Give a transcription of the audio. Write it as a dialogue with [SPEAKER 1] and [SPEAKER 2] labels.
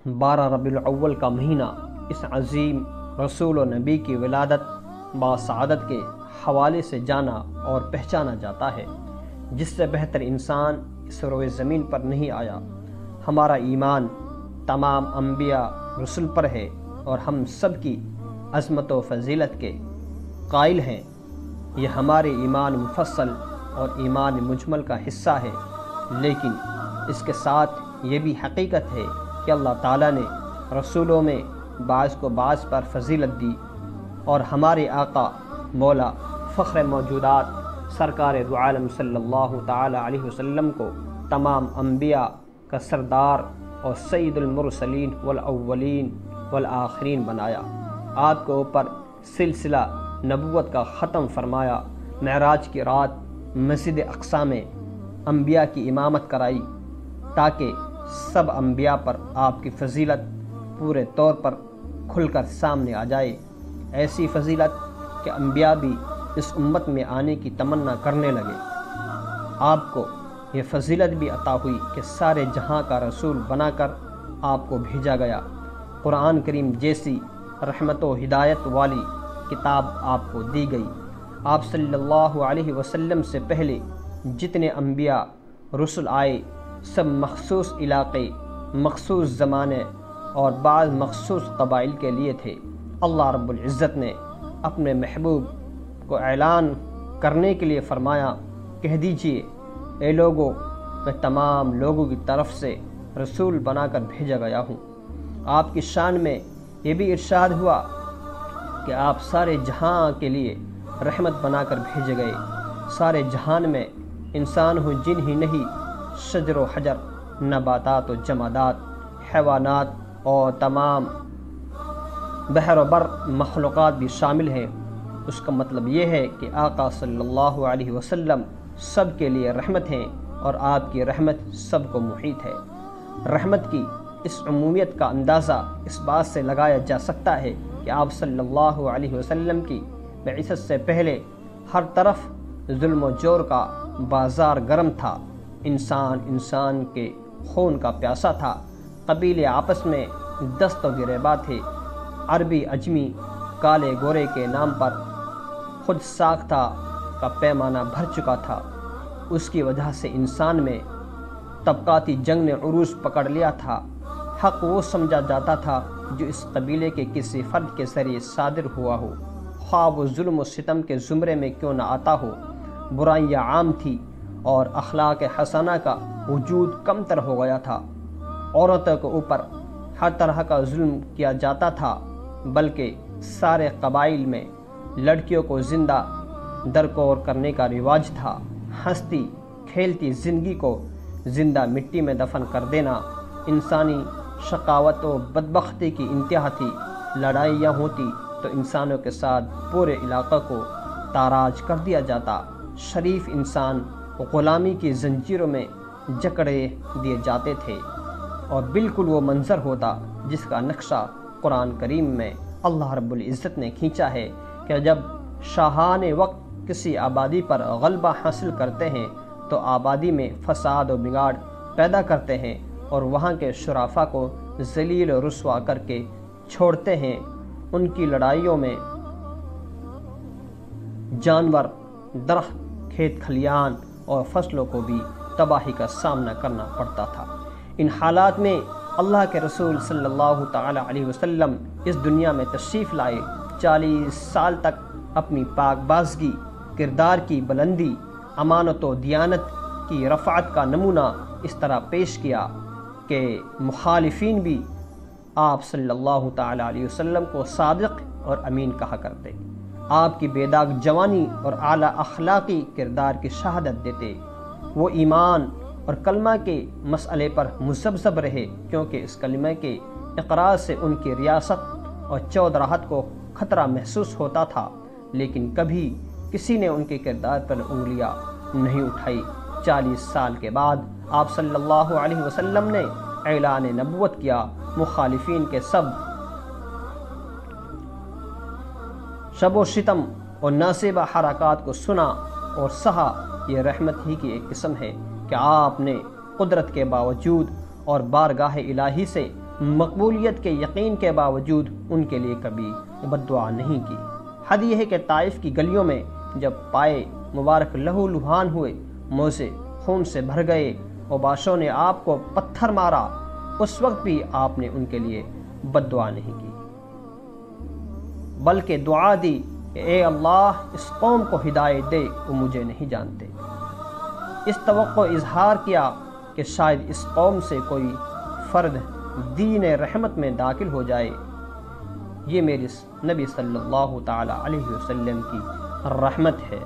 [SPEAKER 1] 12 ربیع الاول کا مہینہ اس عظیم رسول و نبی کی ولادت باسعادت کے حوالے سے جانا اور پہچانا جاتا ہے، جس سے بہتر انسان اس روئے زمین پر نہیں آیا۔ ہمارا ایمان تمام انبیاء رسل پر ہے اور ہم سب کی عظمت و فضیلت کے قائل ہیں۔ یہ ہمارے ایمان مفصل اور ایمان مجمل کا حصہ ہے، لیکن اس کے ساتھ یہ بھی حقیقت ہے کہ اللہ تعالیٰ نے رسولوں میں بعض کو بعض پر فضیلت دی، اور ہمارے آقا مولا فخر موجودات سرکار دو عالم صلی اللہ تعالی علیہ وسلم کو تمام انبیاء کا سردار اور سید المرسلین والاولین والآخرین بنایا۔ آپ کے اوپر سلسلہ نبوت کا ختم فرمایا، معراج کی رات مسجد اقصی میں انبیاء کی امامت کرائی تاکہ سب انبیاء پر آپ کی فضیلت پورے طور پر کھل کر سامنے آ جائے، ایسی فضیلت کہ انبیاء بھی اس امت میں آنے کی تمنا کرنے لگے۔ آپ کو یہ فضیلت بھی عطا ہوئی کہ سارے جہاں کا رسول بنا کر آپ کو بھیجا گیا۔ قرآن کریم جیسی رحمت و ہدایت والی کتاب آپ کو دی گئی۔ آپ صلی اللہ علیہ وسلم سے پہلے جتنے انبیاء رسل آئے سب مخصوص علاقے، مخصوص زمانے اور بعض مخصوص قبائل کے لیے تھے۔ اللہ رب العزت نے اپنے محبوب کو اعلان کرنے کے لیے فرمایا، کہہ دیجئے اے لوگو، میں تمام لوگوں کی طرف سے رسول بنا کر بھیجا گیا ہوں۔ آپ کی شان میں یہ بھی ارشاد ہوا کہ آپ سارے جہاں کے لیے رحمت بنا کر بھیجے گئے۔ سارے جہان میں انسان ہو جن ہی نہیں، شجر و حجر، نباتات و جمادات، حیوانات اور تمام بحر و بر مخلوقات بھی شامل ہیں۔ اس کا مطلب یہ ہے کہ آقا صلی اللہ علیہ وسلم سب کے لیے رحمت ہیں اور آپ کی رحمت سب کو محیط ہے۔ رحمت کی اس عمومیت کا اندازہ اس بات سے لگایا جا سکتا ہے کہ آپ صلی اللہ علیہ وسلم کی بعثت سے پہلے ہر طرف ظلم و جور کا بازار گرم تھا، انسان کے خون کا پیاسا تھا، قبیلے آپس میں دست و گریباں تھے، عربی عجمی کالے گورے کے نام پر خود ساختہ کا پیمانہ بھر چکا تھا۔ اس کی وجہ سے انسان میں طبقاتی جنگ نے عروج پکڑ لیا تھا۔ حق وہ سمجھا جاتا تھا جو اس قبیلے کے کسی فرد کے ذریعے صادر ہوا ہو، خواہ وہ ظلم و ستم کے زمرے میں کیوں نہ آتا ہو۔ برائیاں عام تھی اور اخلاق حسنہ کا وجود کمتر ہو گیا تھا۔ عورتوں کے اوپر ہر طرح کا ظلم کیا جاتا تھا، بلکہ سارے قبائل میں لڑکیوں کو زندہ درکور کرنے کا رواج تھا۔ ہنستی کھیلتی زندگی کو زندہ مٹی میں دفن کر دینا انسانی شقاوت و بدبختی کی انتہا تھی۔ لڑائیاں ہوتی تو انسانوں کے ساتھ پورے علاقے کو تاراج کر دیا جاتا، شریف انسان غلامی کی زنجیروں میں جکڑے دیے جاتے تھے، اور بالکل وہ منظر ہوتا جس کا نقشہ قرآن کریم میں اللہ رب العزت نے کھینچا ہے کہ جب شاہان وقت کسی آبادی پر غلبہ حاصل کرتے ہیں تو آبادی میں فساد و بگاڑ پیدا کرتے ہیں اور وہاں کے شرافا کو ذلیل و رسوا کر کے چھوڑتے ہیں۔ ان کی لڑائیوں میں جانور، درخت، کھیت کھلیان اور فصلوں کو بھی تباہی کا سامنا کرنا پڑتا تھا۔ ان حالات میں اللہ کے رسول صلی اللہ تعالی علیہ وسلم اس دنیا میں تشریف لائے۔ 40 سال تک اپنی پاک بازگی، کردار کی بلندی، امانت و دیانت کی رفعت کا نمونہ اس طرح پیش کیا کہ مخالفین بھی آپ صلی اللہ تعالی علیہ وسلم کو صادق اور امین کہا کرتے، آپ کی بے داغ جوانی اور اعلیٰ اخلاقی کردار کی شہادت دیتے۔ وہ ایمان اور کلمہ کے مسئلے پر مذبذب رہے، کیونکہ اس کلمہ کے اقرار سے ان کی ریاست اور چودراہت کو خطرہ محسوس ہوتا تھا، لیکن کبھی کسی نے ان کے کردار پر انگلیاں نہیں اٹھائی۔ 40 سال کے بعد آپ صلی اللہ علیہ وسلم نے اعلان نبوت کیا۔ مخالفین کے سب شب و شتم اور ناصبہ حرکات کو سنا اور سہا۔ یہ رحمت ہی کی ایک قسم ہے کہ آپ نے قدرت کے باوجود اور بارگاہ الہی سے مقبولیت کے یقین کے باوجود ان کے لیے کبھی بد دعا نہیں کی۔ حد یہ ہے کہ طائف کی گلیوں میں جب پائے مبارک لہو لہان ہوئے، موزے خون سے بھر گئے، اوباشوں نے آپ کو پتھر مارا، اس وقت بھی آپ نے ان کے لیے بد دعا نہیں کی، بلکہ دعا دی کہ اے اللہ اس قوم کو ہدایت دے، وہ مجھے نہیں جانتے۔ اس توقع اظہار کیا کہ شاید اس قوم سے کوئی فرد دین رحمت میں داخل ہو جائے۔ یہ میرے نبی صلی اللہ تعالی علیہ وسلم کی رحمت ہے۔